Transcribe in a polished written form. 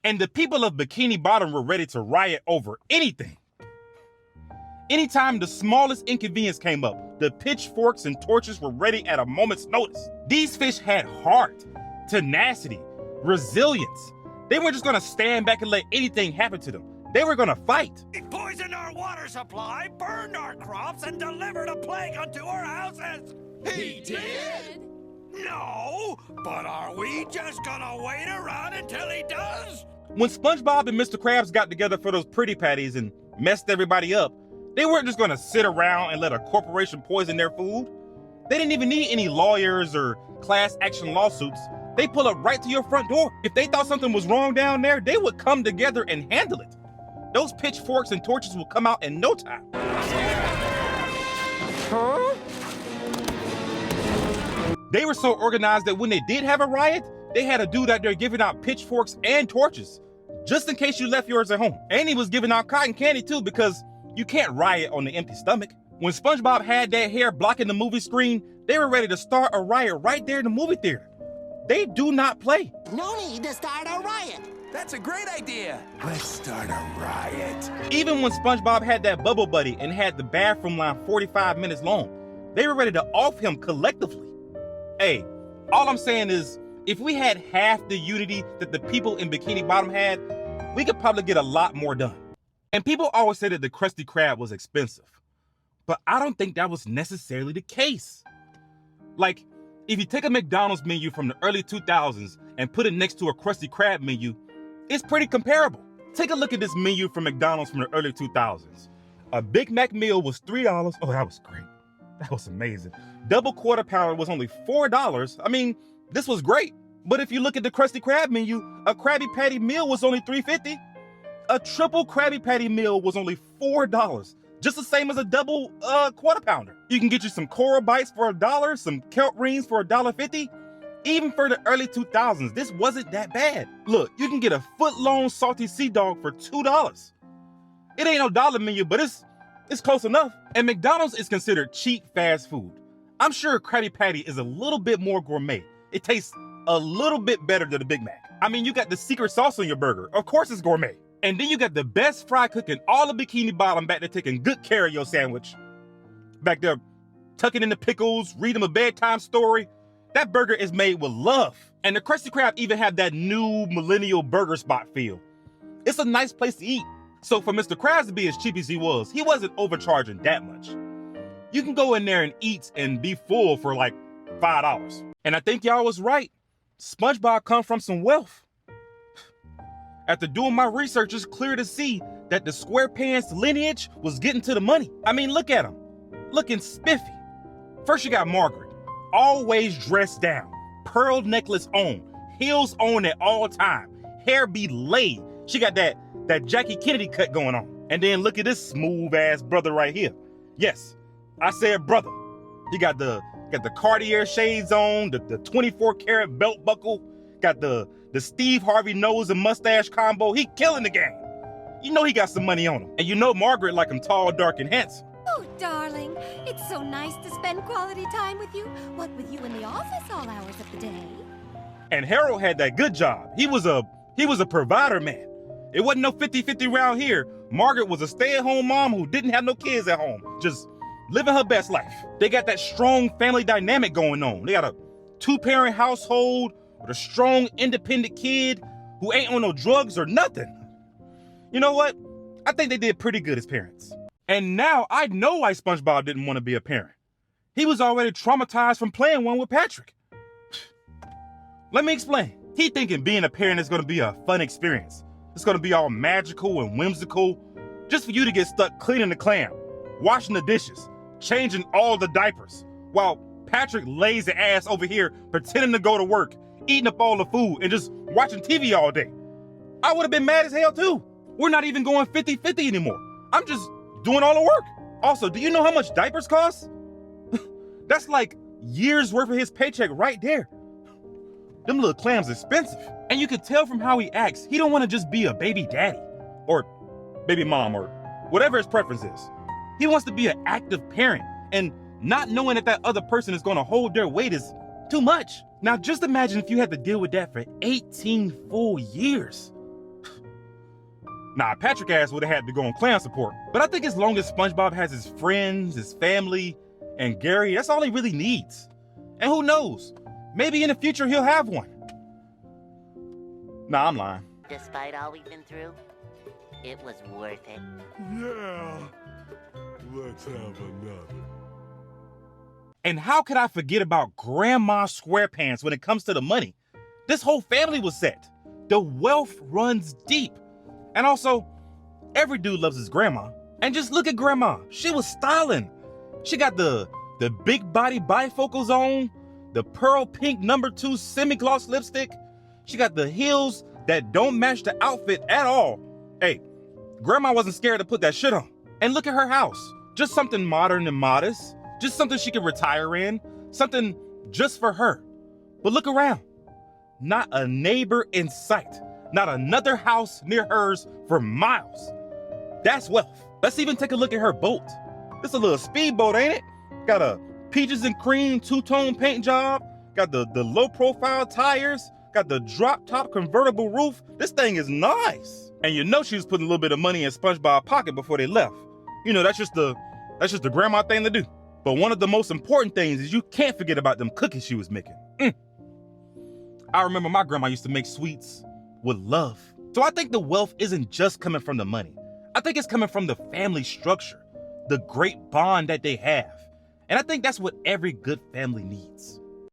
And the people of Bikini Bottom were ready to riot over anything. Anytime the smallest inconvenience came up, the pitchforks and torches were ready at a moment's notice. These fish had heart, tenacity, resilience. They weren't just gonna stand back and let anything happen to them. They were gonna fight. He poisoned our water supply, burned our crops, and delivered a plague unto our houses. He did? No, but are we just gonna wait around until he does? When SpongeBob and Mr. Krabs got together for those pretty patties and messed everybody up, they weren't just gonna sit around and let a corporation poison their food. They didn't even need any lawyers or class action lawsuits. They pull up right to your front door. If they thought something was wrong down there, they would come together and handle it. Those pitchforks and torches will come out in no time. Huh? They were so organized that when they did have a riot, they had a dude out there giving out pitchforks and torches, just in case you left yours at home. And he was giving out cotton candy too, because you can't riot on an empty stomach. When SpongeBob had that hair blocking the movie screen, they were ready to start a riot right there in the movie theater. They do not play. No need to start a riot. That's a great idea. Let's start a riot. Even when SpongeBob had that bubble buddy and had the bathroom line 45 minutes long, they were ready to off him collectively. Hey, all I'm saying is, if we had half the unity that the people in Bikini Bottom had, we could probably get a lot more done. And people always say that the Krusty Krab was expensive, but I don't think that was necessarily the case. Like, if you take a McDonald's menu from the early 2000s and put it next to a Krusty Krab menu, it's pretty comparable. Take a look at this menu from McDonald's from the early 2000s. A Big Mac meal was $3. Oh, that was great. That was amazing. Double quarter pounder was only $4. I mean, this was great. But if you look at the Krusty Krab menu, a Krabby Patty meal was only $3.50. A triple Krabby Patty meal was only $4, just the same as a double quarter pounder. You can get you some coral bites for $1, some kelp rings for $1.50. Even for the early 2000s, this wasn't that bad. Look, you can get a foot-long salty sea dog for $2. It ain't no dollar menu, but it's close enough. And McDonald's is considered cheap fast food. I'm sure Krabby Patty is a little bit more gourmet. It tastes a little bit better than the Big Mac. I mean, you got the secret sauce on your burger. Of course it's gourmet. And then you got the best fry cook in all of Bikini Bottom back there taking good care of your sandwich. Back there tucking in the pickles, reading a bedtime story. That burger is made with love. And the Krusty Krab even have that new millennial burger spot feel. It's a nice place to eat. So for Mr. Krabs to be as cheap as he wasn't overcharging that much. You can go in there and eat and be full for like $5. And I think y'all was right. SpongeBob come from some wealth. After doing my research, it's clear to see that the SquarePants lineage was getting to the money. I mean, look at him, looking spiffy. First, you got Margaret, always dressed down, pearl necklace on, heels on at all time, hair be laid. She got that Jackie Kennedy cut going on. And then look at this smooth ass brother right here. Yes, I said brother. He got the Cartier shades on, the 24 karat belt buckle, got the Steve Harvey nose and mustache combo. He killing the game. You know he got some money on him. And you know Margaret like him tall, dark, and handsome. Oh, darling, it's so nice to spend quality time with you. What with you in the office all hours of the day? And Harold had that good job. He was a provider man. It wasn't no 50-50 around here. Margaret was a stay-at-home mom who didn't have no kids at home, just living her best life. They got that strong family dynamic going on. They got a 2-parent household with a strong, independent kid who ain't on no drugs or nothing. You know what? I think they did pretty good as parents. And now I know why SpongeBob didn't want to be a parent. He was already traumatized from playing one with Patrick. Let me explain. He thinking being a parent is going to be a fun experience. It's going to be all magical and whimsical, just for you to get stuck cleaning the clam, washing the dishes, changing all the diapers, while Patrick lays the ass over here pretending to go to work, eating up all the food, and just watching TV all day. I would have been mad as hell too. We're not even going 50-50 anymore. I'm just doing all the work. Also, do you know how much diapers cost? That's like years worth of his paycheck right there. Them little clams expensive. And you can tell from how he acts, he don't want to just be a baby daddy or baby mom or whatever his preference is. He wants to be an active parent, and not knowing that other person is going to hold their weight is too much. Now just imagine if you had to deal with that for 18 full years. Nah, Patrick ass would have had to go on clan support. But I think as long as SpongeBob has his friends, his family, and Gary, that's all he really needs. And who knows? Maybe in the future he'll have one. Nah, I'm lying. Despite all we've been through, it was worth it. Yeah. Let's have another. And how could I forget about Grandma SquarePants when it comes to the money? This whole family was set. The wealth runs deep. And also, every dude loves his grandma. And just look at Grandma. She was styling. She got the big body bifocals on, the pearl pink #2 semi-gloss lipstick. She got the heels that don't match the outfit at all. Hey, Grandma wasn't scared to put that shit on. And look at her house. Just something modern and modest. Just something she could retire in. Something just for her. But look around. Not a neighbor in sight. Not another house near hers for miles. That's wealth. Let's even take a look at her boat. This a little speedboat, ain't it? Got a peaches and cream two-tone paint job. Got the low-profile tires. Got the drop-top convertible roof. This thing is nice. And you know she was putting a little bit of money in SpongeBob's pocket before they left. You know, that's just the grandma thing to do. But one of the most important things is you can't forget about them cookies she was making. I remember my grandma used to make sweets with love. So I think the wealth isn't just coming from the money. I think it's coming from the family structure, the great bond that they have. And I think that's what every good family needs.